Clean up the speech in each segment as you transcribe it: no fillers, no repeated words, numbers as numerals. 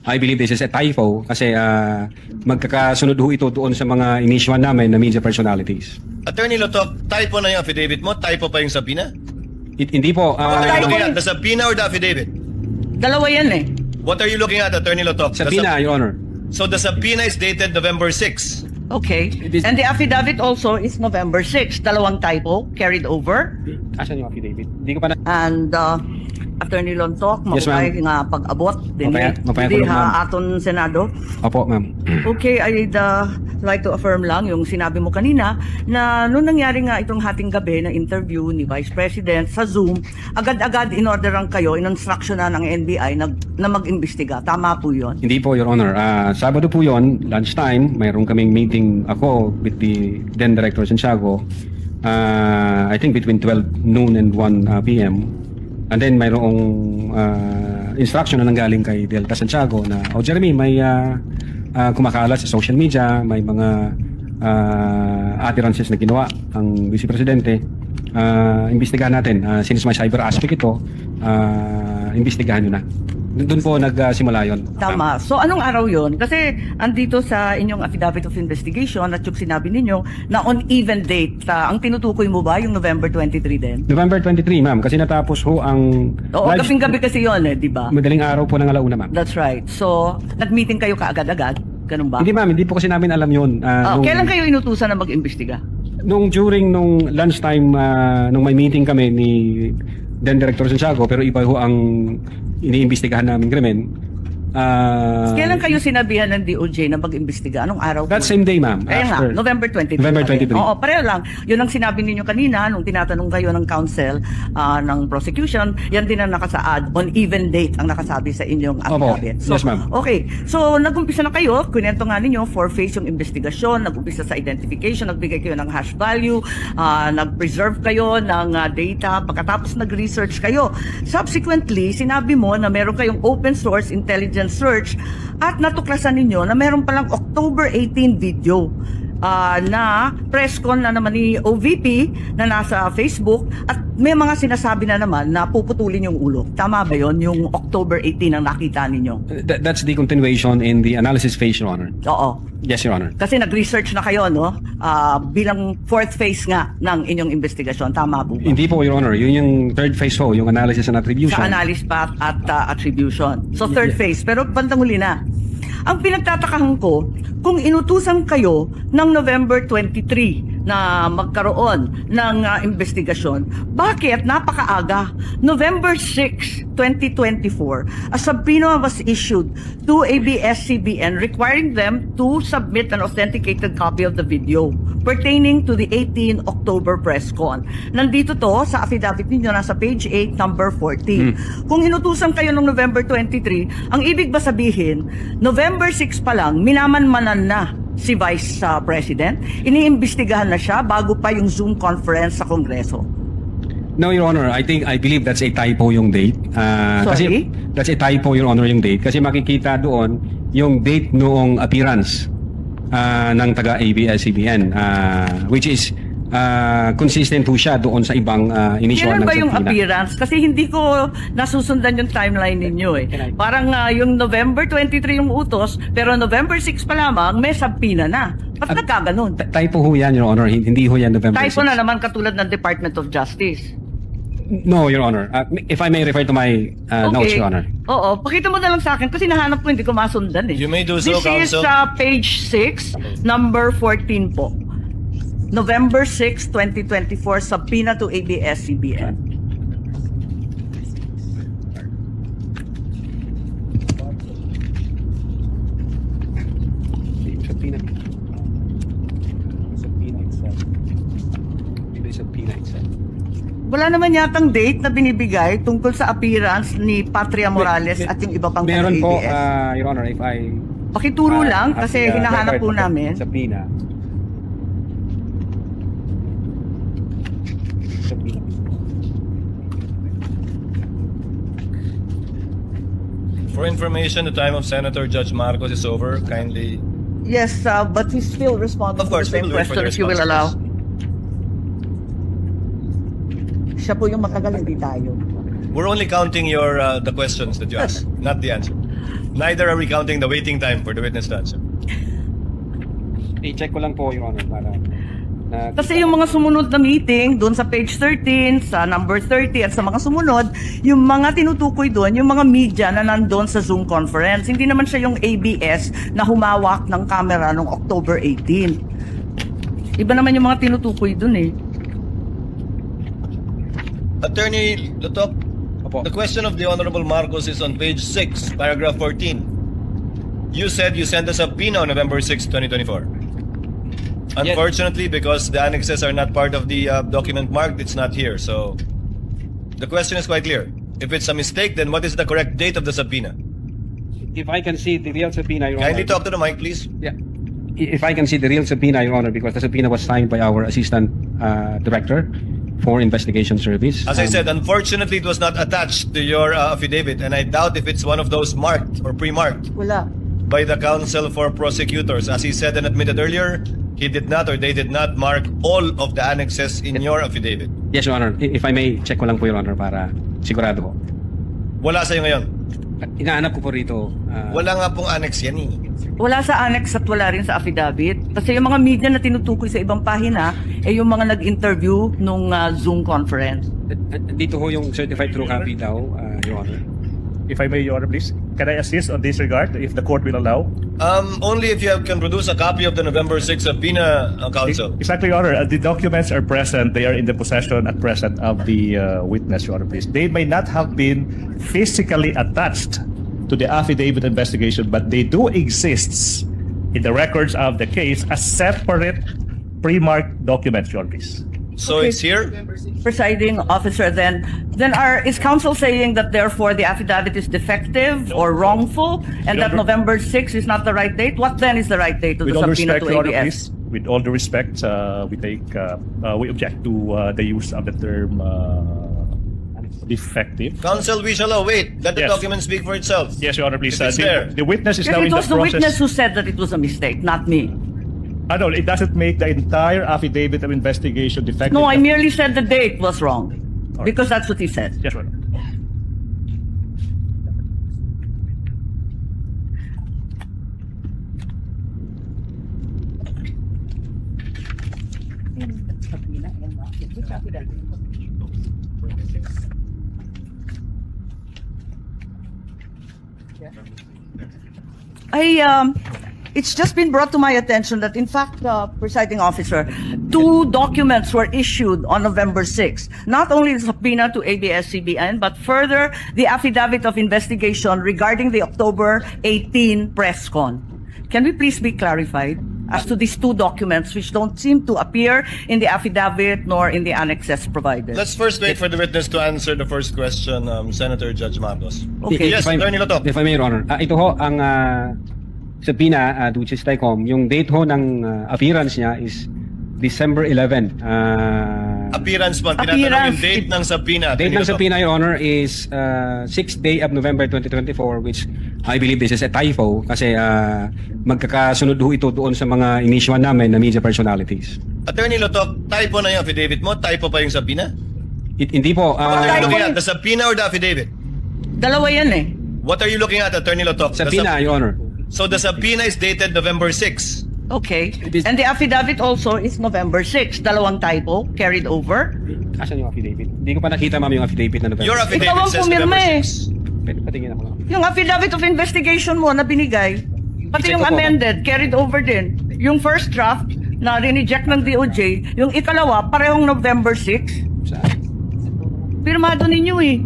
I believe this is a typo kasi magkakasunod ho ito doon sa mga inisyuan namin na media personalities. Attorney Lotok, typo na yung affidavit mo? Typo pa yung subpoena? Hindi po. What are you typo looking at? yun. The subpoena or the affidavit? Dalawa yan eh. What are you looking at, Attorney Lotok? Subpoena, Your Honor. So the subpoena is dated November 6. Okay. is- And the affidavit also is November 6. Dalawang typo carried over. Asan yung affidavit? Hindi ko pa na... And Attorney Lontok, Yes, ma'am. maupay nga pag-abot din Mapaya hindi ko lang, ma'am. ha aton Senado. Opo, ma'am. Okay, I'd like to affirm lang yung sinabi mo kanina na nung nangyari nga itong hating gabi na interview ni Vice President sa Zoom, agad-agad in-orderan kayo, in-instruction na ng NBI na mag-imbestiga. Tama po yun. Hindi po, Your Honor. Sabado po yon, lunchtime, mayroon kaming meeting ako with the then Director Santiago. I think between 12 noon and 1 p.m. And then mayroong instruction na nanggaling kay Delta Santiago na, Jeremy, may kumakalat sa social media, may mga utterances na ginawa ang Vice Presidente. Imbestigahan natin. Since may cyber aspect ito, imbestigahan nyo na. Doon po nagsimula yun. Tama. So anong araw yon? Kasi andito sa inyong affidavit of investigation at yung sinabi ninyo na on even date, ang tinutukoy mo ba yung November 23 din? November 23, ma'am, kasi natapos ho ang Oo, live- gabing-gabi kasi yon eh, di ba? madaling araw po ng alauna, ma'am. That's right. So, nag-meeting kayo kaagad-agad? Ganun ba? Hindi, ma'am, hindi po kasi namin alam yun. Kailan kayo inutusan na mag-imbestiga? During lunchtime, nung may meeting kami ni then Director Santiago, pero iba ho ang iniimbestigahan namin krimen. Kailan kayo sinabihan ng DOJ na mag-imbestiga? Anong araw? That po? same day, ma'am. Kaya nga, after- November 23. November 23. Oo, pareho lang. Yun ang sinabi ninyo kanina nung tinatanong kayo ng counsel ng prosecution. Yan din ang nakasaad. On even date ang nakasabi sa inyong Opo. affidavit. Yes, ma'am. Okay. So, nag-umpisa na kayo. Kunento nga ninyo, 4-phase yung investigasyon. Nag-umpisa sa identification. Nagbigay kayo ng hash value. Nag-preserve kayo ng data. Pagkatapos nag-research kayo. Subsequently, sinabi mo na meron kayong open source intelligence search at natuklasan ninyo na meron palang October 18 video na press con na naman ni OVP na nasa Facebook at may mga sinasabi na naman na puputulin yung ulo. Tama ba yon yung October 18 ang nakita ninyo? That's the continuation in the analysis phase, Your Honor. Oo. Yes, Your Honor. Kasi nag-research na kayo, no? Bilang fourth phase nga ng inyong investigasyon. Tama po ba? Hindi po, Your Honor. Yun yung third phase ho, yung analysis and attribution. Sa analysis pa at attribution. So third phase. Pero bandang huli na. Ang pinagtatakahan ko, kung inutusan kayo ng November 23 na magkaroon ng investigasyon, bakit napakaaga? November 6, 2024, a subpoena was issued to ABS-CBN requiring them to submit an authenticated copy of the video pertaining to the 18 October press con. Nandito to sa affidavit ninyo, nasa page 8, number 14. Kung inutusan kayo ng November 23, ang ibig ba sabihin, November 6 pa lang, minamanmanan na si Vice President? Iniimbestigahan na siya bago pa yung Zoom conference sa Kongreso? No, Your Honor. I believe that's a typo yung date. Sorry? Kasi that's a typo, Your Honor, yung date. Kasi makikita doon yung date noong appearance ng taga-ABS-CBN, which is consistent po siya doon sa ibang initial Kailan ng ba yung subpoena. appearance? Kasi hindi ko nasusundan yung timeline ninyo eh. Parang yung November 23 yung utos, pero November 6 pa lamang may subpoena na. Ba't nagkaganon? Typo ho yan, Your Honor. Hindi ho yan November Typo 6. na naman katulad ng Department of Justice. No, Your Honor. If I may refer to my notes, Your Honor. Oo, pakita mo na lang sa akin kasi nahanap ko hindi ko masundan eh. You may do so, This is Counsel. page 6, number 14 po. November 6, 2024, subpoena to ABS-CBN. Subpoena. Subpoena itself. Ito yung subpoena itself. Wala naman yatang date na binibigay tungkol sa appearance ni Patria Morales at yung iba pang Meron po, taga-ABS. Your Honor, if I... Pakituro lang kasi hinahanap po namin. Subpoena. Subpoena. For information, the time of Senator Judge Marcos is over. Kindly. Yes, but he's still responding Of course, to the we same will wait for question the if you will responses. allow. Siya po yung matagal, hindi tayo. We're only counting your the questions that you asked, not the answer. Neither are we counting the waiting time for the witness to answer. I-check ko lang po, Your Honor, para... Kasi yung mga sumunod na meeting, doon sa page 13, sa number 30, at sa mga sumunod, yung mga tinutukoy doon, yung mga media na nandun sa Zoom conference. Hindi naman siya yung ABS na humawak ng camera noong October 18. Iba naman yung mga tinutukoy doon eh. Attorney Lutok, Opo. the question of the Honorable Marcos is on page 6, paragraph 14. You said you sent a subpoena on November 6, 2024. Unfortunately, because the annexes are not part of the document marked, it's not here. So, the question is quite clear. If it's a mistake, then what is the correct date of the subpoena? If I can see the real subpoena, Your Kindly Honor... talk to the mic, please. Yeah. If I can see the real subpoena, Your Honor, because the subpoena was signed by our Assistant Director for Investigation Service. As I said, unfortunately, it was not attached to your affidavit, and I doubt if it's one of those marked or pre-marked Wala. by the counsel for prosecutors. As he said and admitted earlier, he did not or they did not mark all of the annexes in your affidavit. Yes, Your Honor. If I may, check ko lang po, Your Honor, para sigurado ko. Wala sa'yo ngayon. Inaanap ko po rito. Wala nga pong annex yan eh. Wala sa annex at wala rin sa affidavit. Kasi yung mga media na tinutukoy sa ibang pahina, eh yung mga nag-interview nung Zoom conference. Dito ho yung certified true copy daw, Your Honor. If I may, Your Honor, please. Can I assist on this regard, if the court will allow? Only if you can produce a copy of the November 6 subpoena, counsel. Exactly, Your Honor. The documents are present. They are in the possession at present of the witness, Your Honor, please. They may not have been physically attached to the affidavit investigation, but they do exist in the records of the case as separate pre-marked documents, Your Honor, please. So Okay. it's here? Presiding officer, then is counsel saying that therefore the affidavit is defective or wrongful, and that Your Honor- November 6 is not the right date? What then is the right date to With the all subpoena respect, to Your Honor, ABS? please. With all due respect, we object to the use of the term defective. Counsel, we shall await. Let the Yes. document speak for itself. Yes, Your Honor, please. If it's there. The witness is Because now it in the was the process. witness who said that it was a mistake, not me. No, it doesn't make the entire affidavit of investigation defective. No, I merely said the date was wrong. All right. Because that's what he said. Yes, Your Honor. It's just been brought to my attention that in fact, presiding officer, 2 documents were issued on November 6. Not only the subpoena to ABS-CBN, but further the affidavit of investigation regarding the October 18 press con. Can we please be clarified as to these 2 documents which don't seem to appear in the affidavit nor in the annexes provided? Let's first wait for the witness to answer the first question, Senator Judge Marcos. Okay. Yes, Attorney Lotok. If I may, Your Honor. Ito ho, ang subpoena, which is TICOM, yung date ho ng appearance niya is December 11. Appearance mo. Tinatanong Appearance. yung date ng subpoena. Date Attorney ng Lotok. subpoena, Your Honor, is 6th day of November 2024, which I believe this is a typo kasi magkakasunod ho ito doon sa mga inisyoan namin na media personalities. Attorney Lotok, typo na yung affidavit mo? Typo pa yung subpoena? Hindi po. What are you typo looking yun. at? The subpoena or the affidavit? Dalawa yan eh. What are you looking at, Attorney Lotok? The Subpoena, Your Honor. So the subpoena is dated November 6. Okay. is- And the affidavit also is November 6. Dalawang typo carried over. Asan yung affidavit? Hindi ko pa nakita, ma'am, yung affidavit na November. Your Ikaw affidavit ang says pumirma November eh. 6. Pwede patingin ako lang. Yung affidavit of investigation mo na binigay, pati I-check yung ko po, amended, carried over din. Yung first draft na rineject ng DOJ, yung ikalawa, parehong November 6. Saan? Pirmado ninyo eh.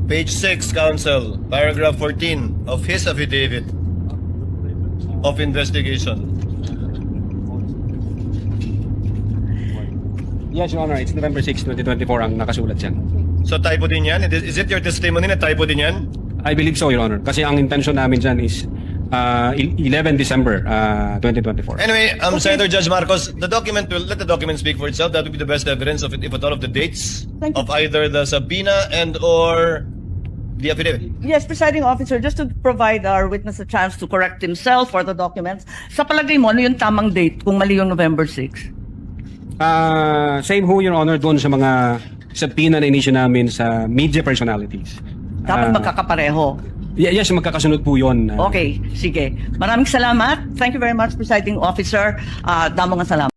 Page 6, Counsel, paragraph 14 of his affidavit of investigation. Yes, Your Honor. It's November 6, 2024 ang nakasulat dyan. So typo din yan? Is it your testimony na typo din yan? I believe so, Your Honor. Kasi ang intention namin dyan is 11 December 2024. Anyway, Senator Judge Marcos, let the document speak for itself. That would be the best evidence of it, if at all, of the dates Thank you. of either the subpoena and or the affidavit. Yes, presiding officer, just to provide our witness a chance to correct himself or the documents, sa palagay mo, ano yung tamang date kung mali yung November 6? Same ho, Your Honor, doon sa mga subpoena na inisyu namin sa media personalities. Dapat Ah, magkakapareho. yes, magkakasunod po yun. Okay, sige. Maraming salamat. Thank you very much, Presiding Officer. Damo nga salamat.